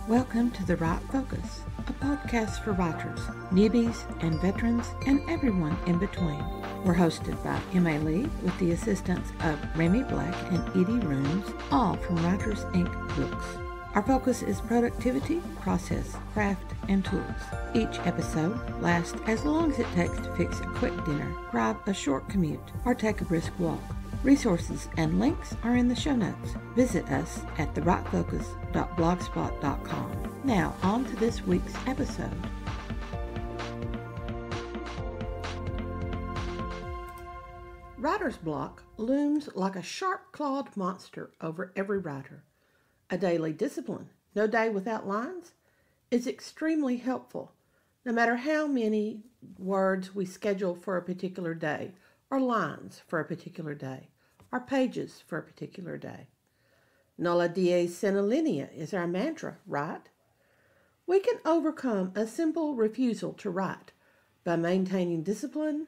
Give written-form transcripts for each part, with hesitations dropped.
Welcome to The Right Focus, a podcast for writers, newbies, and veterans, and everyone in between. We're hosted by M.A. Lee with the assistance of Remy Black and Edie Rooms, all from Writers Inc. Books. Our focus is productivity, process, craft, and tools. Each episode lasts as long as it takes to fix a quick dinner, drive a short commute, or take a brisk walk. Resources and links are in the show notes. Visit us at therightfocus.blogspot.com. Now, on to this week's episode. Writer's block looms like a sharp-clawed monster over every writer. A daily discipline, no day without lines, is extremely helpful, no matter how many words we schedule for a particular day, or lines for a particular day, or pages for a particular day. Nulla Dies Sine Linea is our mantra, right? We can overcome a simple refusal to write by maintaining discipline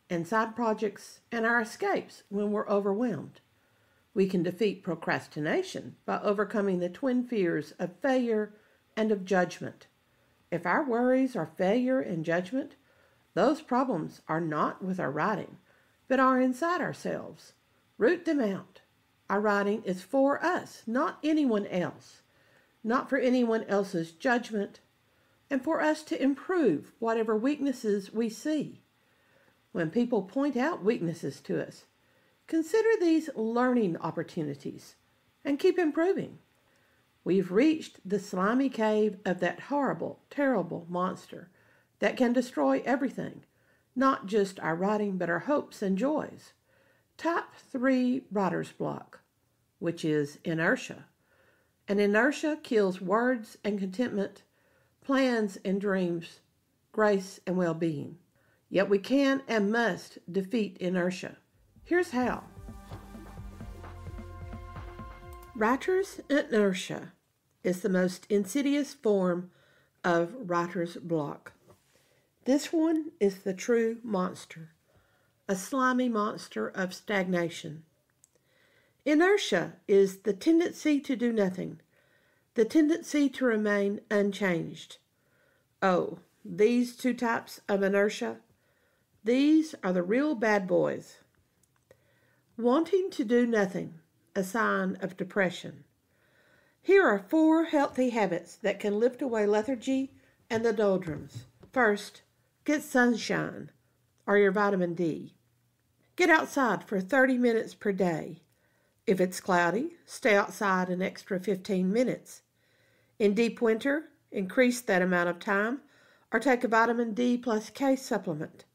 and side projects and our escapes when we're overwhelmed. We can defeat procrastination by overcoming the twin fears of failure and of judgment. If our worries are failure and judgment, those problems are not with our writing, but are inside ourselves. Root them out. Our writing is for us, not anyone else, not for anyone else's judgment, and for us to improve whatever weaknesses we see. When people point out weaknesses to us, consider these learning opportunities and keep improving. We've reached the slimy cave of that horrible, terrible monster that can destroy everything, not just our writing, but our hopes and joys. Type 3 writer's block, which is inertia. And inertia kills words and contentment, plans and dreams, grace and well-being. Yet we can and must defeat inertia. Here's how. Writer's inertia is the most insidious form of writer's block. This one is the true monster, a slimy monster of stagnation. Inertia is the tendency to do nothing, the tendency to remain unchanged. Oh, these two types of inertia, these are the real bad boys. Wanting to do nothing, a sign of depression. Here are 4 healthy habits that can lift away lethargy and the doldrums. First, get sunshine, or your vitamin D. Get outside for 30 minutes per day. If it's cloudy, stay outside an extra 15 minutes. In deep winter, increase that amount of time, or take a vitamin D plus K supplement.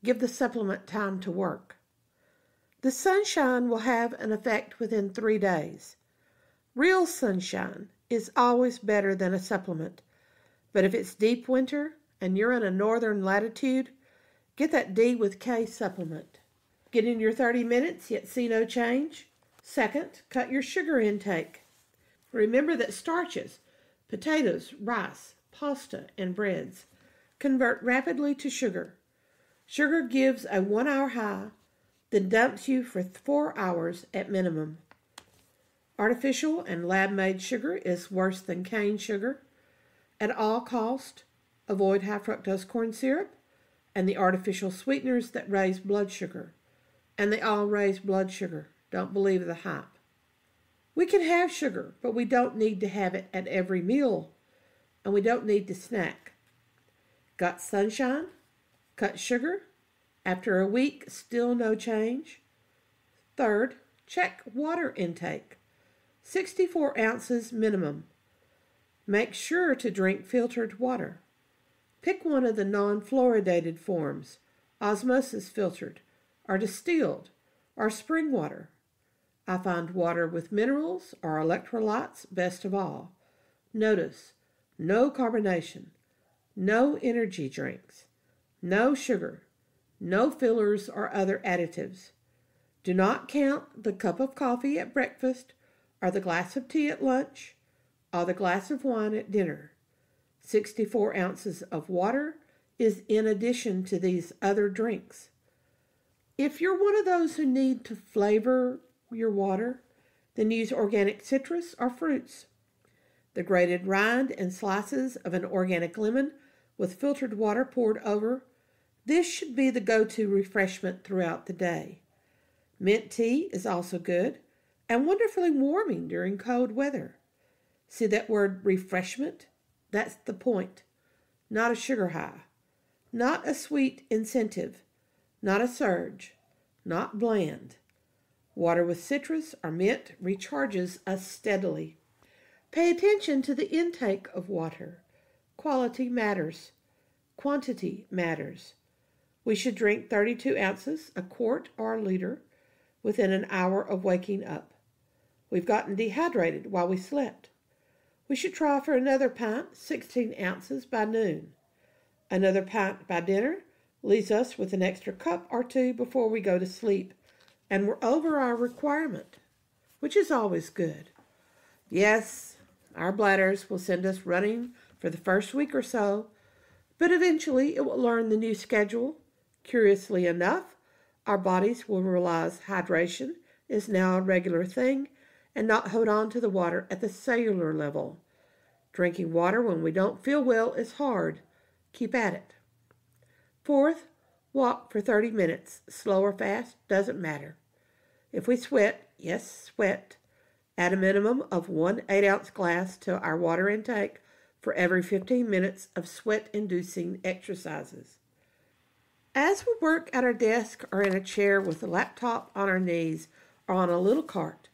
Give the supplement time to work. The sunshine will have an effect within 3 days. Real sunshine is always better than a supplement, but if it's deep winter and you're in a northern latitude, get that D with K supplement. Get in your 30 minutes, yet see no change. Second, cut your sugar intake. Remember that starches, potatoes, rice, pasta, and breads convert rapidly to sugar. Sugar gives a 1-hour high, then dumps you for 4 hours at minimum. Artificial and lab-made sugar is worse than cane sugar. At all costs, avoid high fructose corn syrup and the artificial sweeteners that raise blood sugar. And they all raise blood sugar. Don't believe the hype. We can have sugar, but we don't need to have it at every meal, and we don't need to snack. Got sunshine? Cut sugar? After a week, still no change? Third, check water intake. 64 ounces minimum. Make sure to drink filtered water. Pick one of the non-fluoridated forms, osmosis filtered, or distilled, or spring water. I find water with minerals or electrolytes best of all. Notice, no carbonation, no energy drinks, no sugar, no fillers or other additives. Do not count the cup of coffee at breakfast or the glass of tea at lunch or the glass of wine at dinner. 64 ounces of water is in addition to these other drinks. If you're one of those who need to flavor your water, then use organic citrus or fruits. the grated rind and slices of an organic lemon with filtered water poured over. This should be the go-to refreshment throughout the day. Mint tea is also good and wonderfully warming during cold weather. See that word refreshment? That's the point. Not a sugar high. Not a sweet incentive. Not a surge. Not bland. Water with citrus or mint recharges us steadily. Pay attention to the intake of water. Quality matters. Quantity matters. We should drink 32 ounces, a quart or a liter, within an hour of waking up. We've gotten dehydrated while we slept. We should try for another pint, 16 ounces, by noon. Another pint by dinner leaves us with an extra cup or two before we go to sleep, and we're over our requirement, which is always good. Yes, our bladders will send us running for the first week or so, but eventually it will learn the new schedule. Curiously enough, our bodies will realize hydration is now a regular thing and not hold on to the water at the cellular level. Drinking water when we don't feel well is hard. Keep at it. Fourth, walk for 30 minutes. Slow or fast, doesn't matter. If we sweat, yes, sweat, add a minimum of 1 8-ounce glass to our water intake for every 15 minutes of sweat-inducing exercises. As we work at our desk or in a chair with a laptop on our knees or on a little cart,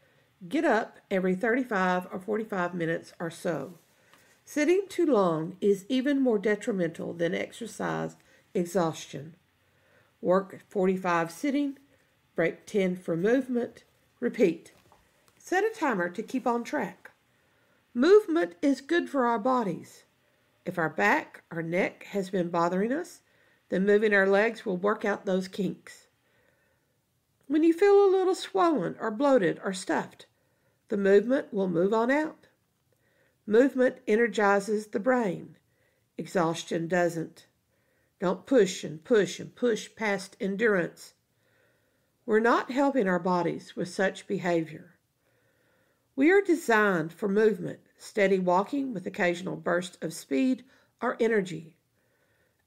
get up every 35 or 45 minutes or so. Sitting too long is even more detrimental than exercise exhaustion. Work 45 sitting, break 10 for movement, repeat. Set a timer to keep on track. Movement is good for our bodies. If our back or neck has been bothering us, then moving our legs will work out those kinks. When you feel a little swollen or bloated or stuffed, the movement will move on out. Movement energizes the brain. Exhaustion doesn't. Don't push and push and push past endurance. We're not helping our bodies with such behavior. We are designed for movement, steady walking with occasional bursts of speed or energy.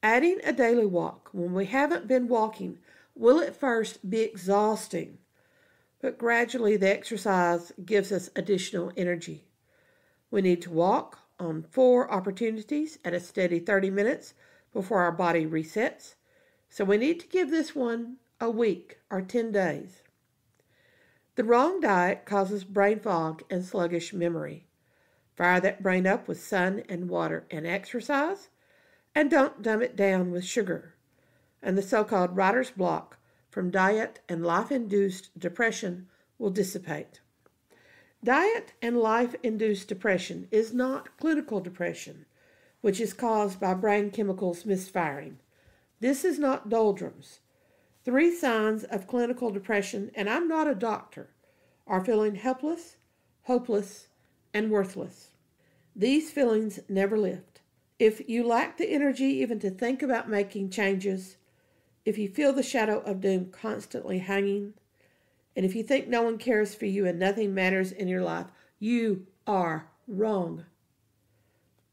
Adding a daily walk when we haven't been walking will at first be exhausting, but gradually the exercise gives us additional energy. We need to walk on 4 opportunities at a steady 30 minutes before our body resets, so we need to give this one a week or 10 days. The wrong diet causes brain fog and sluggish memory. Fire that brain up with sun and water and exercise, and don't dumb it down with sugar. And the so-called writer's block from diet and life-induced depression will dissipate. Diet and life-induced depression is not clinical depression, which is caused by brain chemicals misfiring. This is not doldrums. 3 signs of clinical depression, and I'm not a doctor, are feeling helpless, hopeless, and worthless. These feelings never lift. If you lack the energy even to think about making changes, if you feel the shadow of doom constantly hanging, and if you think no one cares for you and nothing matters in your life, you are wrong.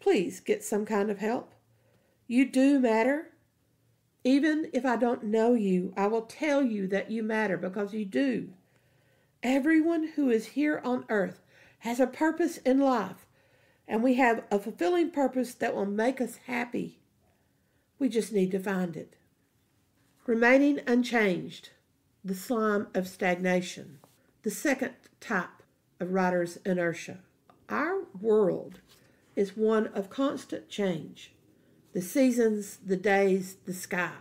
Please get some kind of help. You do matter. Even if I don't know you, I will tell you that you matter because you do. Everyone who is here on earth has a purpose in life, and we have a fulfilling purpose that will make us happy. We just need to find it. Remaining unchanged, the slime of stagnation, the second type of writer's inertia. Our world is one of constant change. The seasons, the days, the sky.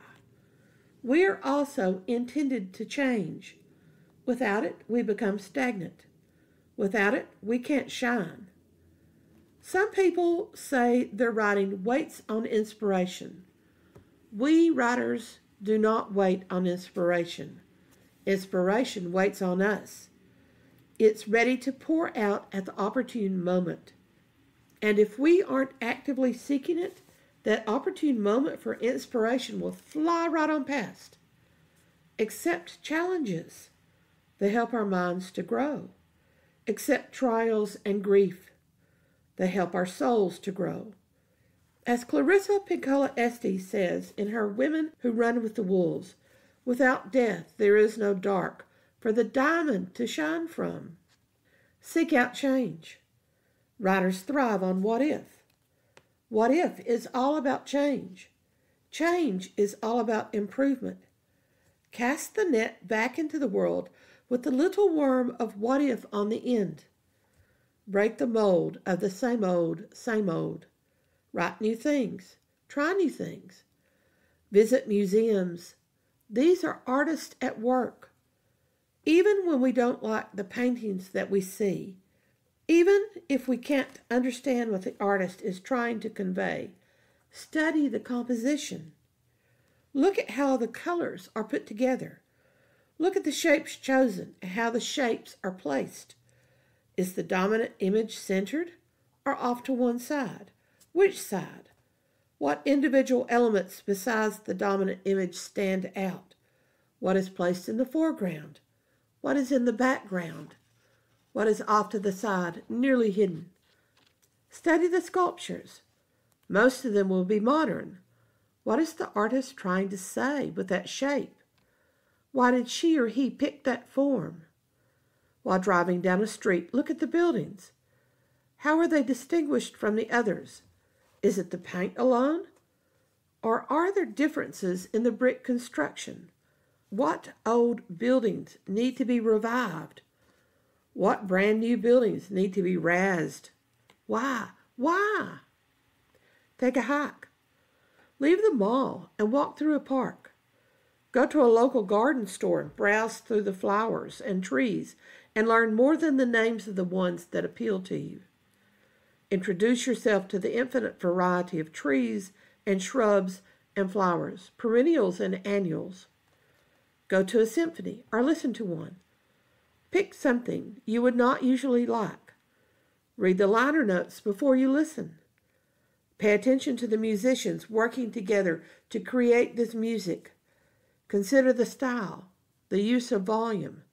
We are also intended to change. Without it, we become stagnant. Without it, we can't shine. Some people say their writing waits on inspiration. We writers do not wait on inspiration. Inspiration waits on us. It's ready to pour out at the opportune moment. And if we aren't actively seeking it, that opportune moment for inspiration will fly right on past. Accept challenges. They help our minds to grow. Accept trials and grief. They help our souls to grow. As Clarissa Pinkola Estes says in her Women Who Run with the Wolves, without death there is no dark for the diamond to shine from. Seek out change. Writers thrive on what if. What if is all about change. Change is all about improvement. Cast the net back into the world with the little worm of what if on the end. Break the mold of the same old, same old. Write new things. Try new things. Visit museums. These are artists at work. Even when we don't like the paintings that we see, even if we can't understand what the artist is trying to convey, study the composition. Look at how the colors are put together. Look at the shapes chosen and how the shapes are placed. Is the dominant image centered or off to one side? Which side? What individual elements besides the dominant image stand out? What is placed in the foreground? What is in the background? What is off to the side, nearly hidden? Study the sculptures. Most of them will be modern. What is the artist trying to say with that shape? Why did she or he pick that form? While driving down a street, look at the buildings. How are they distinguished from the others? Is it the paint alone? Or are there differences in the brick construction? What old buildings need to be revived? What brand new buildings need to be razzed? Why? Why? Take a hike. Leave the mall and walk through a park. Go to a local garden store and browse through the flowers and trees and learn more than the names of the ones that appeal to you. Introduce yourself to the infinite variety of trees and shrubs and flowers, perennials and annuals. Go to a symphony or listen to one. Pick something you would not usually like. Read the liner notes before you listen. Pay attention to the musicians working together to create this music. Consider the style, the use of volume.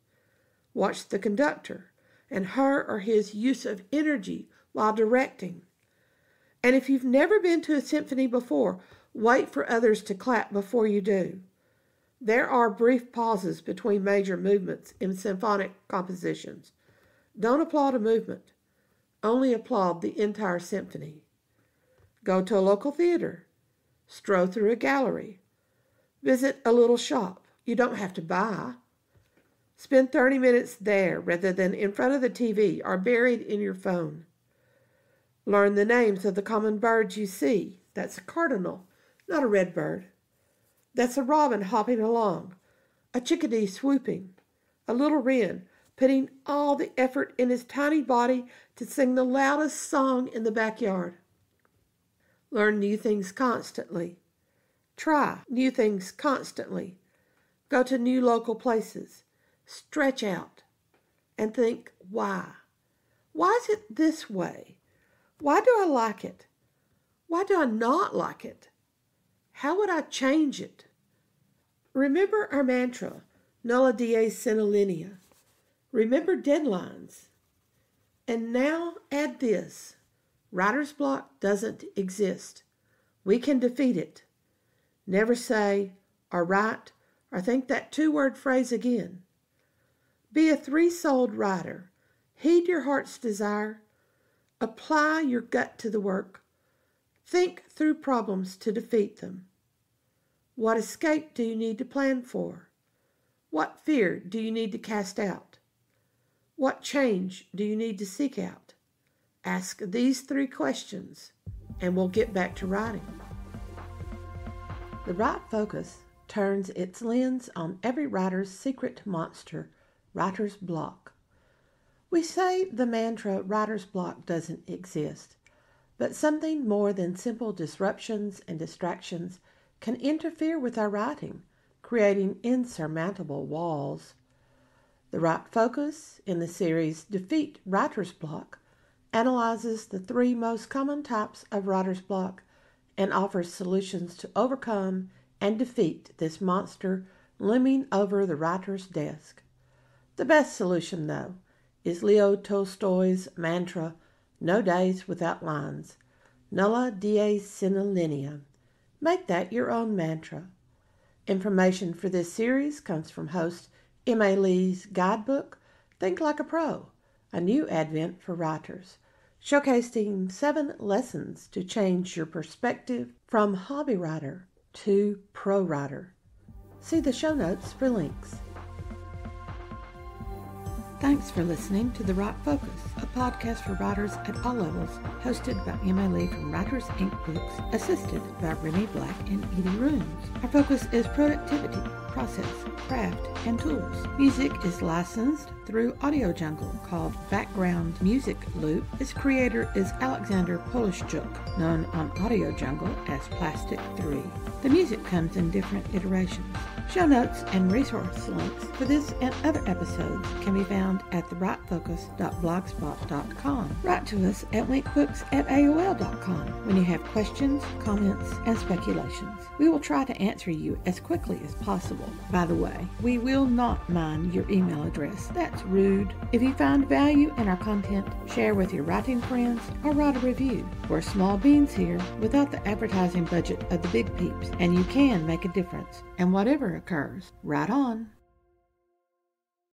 Watch the conductor and her or his use of energy while directing. And if you've never been to a symphony before, wait for others to clap before you do. There are brief pauses between major movements in symphonic compositions. Don't applaud a movement. Only applaud the entire symphony. Go to a local theater. Stroll through a gallery. Visit a little shop. You don't have to buy. Spend 30 minutes there rather than in front of the TV or buried in your phone. Learn the names of the common birds you see. That's a cardinal, not a red bird. That's a robin hopping along, a chickadee swooping, a little wren putting all the effort in his tiny body to sing the loudest song in the backyard. Learn new things constantly. Try new things constantly. Go to new local places. Stretch out and think, why? Why is it this way? Why do I like it? Why do I not like it? How would I change it? Remember our mantra, Nulla Dies Sine Linea. Remember deadlines. And now add this. Writer's block doesn't exist. We can defeat it. Never say, or write, or think that two-word phrase again. Be a three-souled writer. Heed your heart's desire. Apply your gut to the work. Think through problems to defeat them. What escape do you need to plan for? What fear do you need to cast out? What change do you need to seek out? Ask these 3 questions, and we'll get back to writing. The right focus turns its lens on every writer's secret monster, writer's block. We say the mantra writer's block doesn't exist, but something more than simple disruptions and distractions can interfere with our writing, creating insurmountable walls. The right focus in the series Defeat Writer's Block analyzes the 3 most common types of writer's block and offers solutions to overcome and defeat this monster looming over the writer's desk. The best solution, though, is Leo Tolstoy's mantra, No days without lines. Nulla Dies Sine Linea. Make that your own mantra. Information for this series comes from host M.A. Lee's guidebook, Think Like a Pro, a new advent for writers, showcasing 7 lessons to change your perspective from hobby writer to pro writer. See the show notes for links. Thanks for listening to The Write Focus, a podcast for writers at all levels, hosted by M.A. Lee from Writers Inc. Books, assisted by Renee Black and Edie Rooms. Our focus is productivity, process, craft, and tools. Music is licensed through Audio Jungle, called Background Music Loop. Its creator is Alexander Polishchuk, known on Audio Jungle as Plastic 3. The music comes in different iterations. Show notes and resource links for this and other episodes can be found at thewritefocus.blogspot.com. Write to us at winkbooks@aol.com when you have questions, comments, and speculations. We will try to answer you as quickly as possible. By the way, we will not mine your email address. That's rude. If you find value in our content, share with your writing friends or write a review. We're small beans here without the advertising budget of the big peeps, and you can make a difference. And whatever occurs, write on.